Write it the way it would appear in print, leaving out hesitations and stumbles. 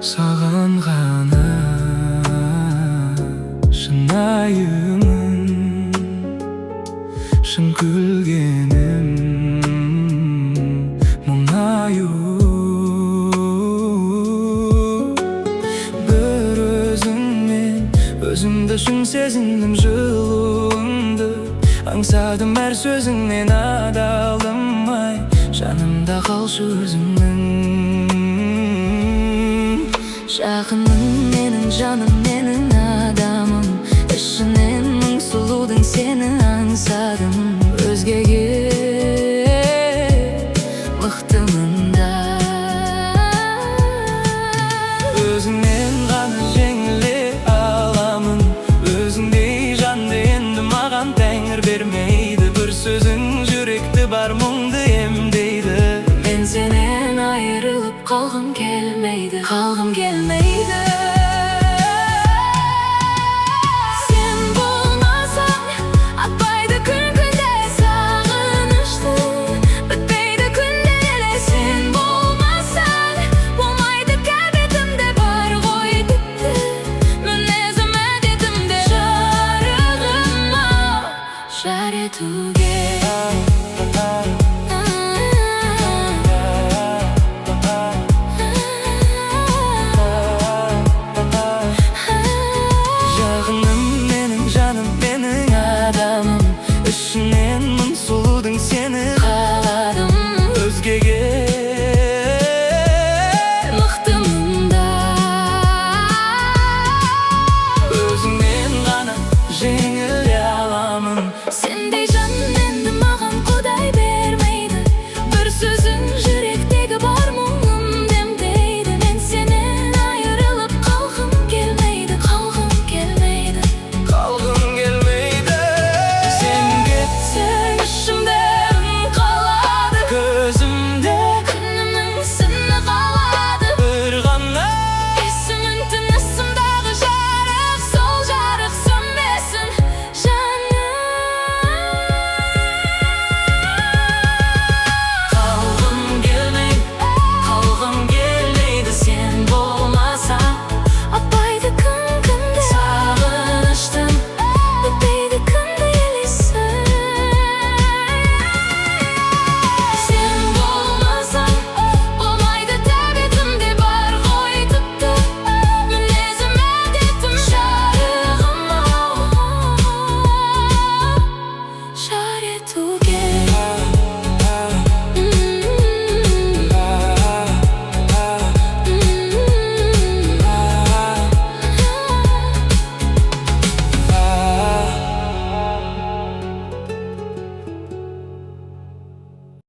Саған ғана шынайымын, шын күлгенім мұңаю. Бір өзіңмен өзімді шын сезіндім, жылуыңды аңсадым әр сөзіңнен адалымай. Жанымда қалшы өзіңнің, жақының менің жаным, менің адамым. Ішінен мың сұлудың сені аңсадым. Өзгеге мықтымын да, өзіңнен ғана жеңіле аламын. Өзіңдей жанды енді маған тәңір бермейді. Бір сөзің жүректі бар мұңды емдейді. Мен сенен айырылып қалғым келмейді, қалғым келмейді.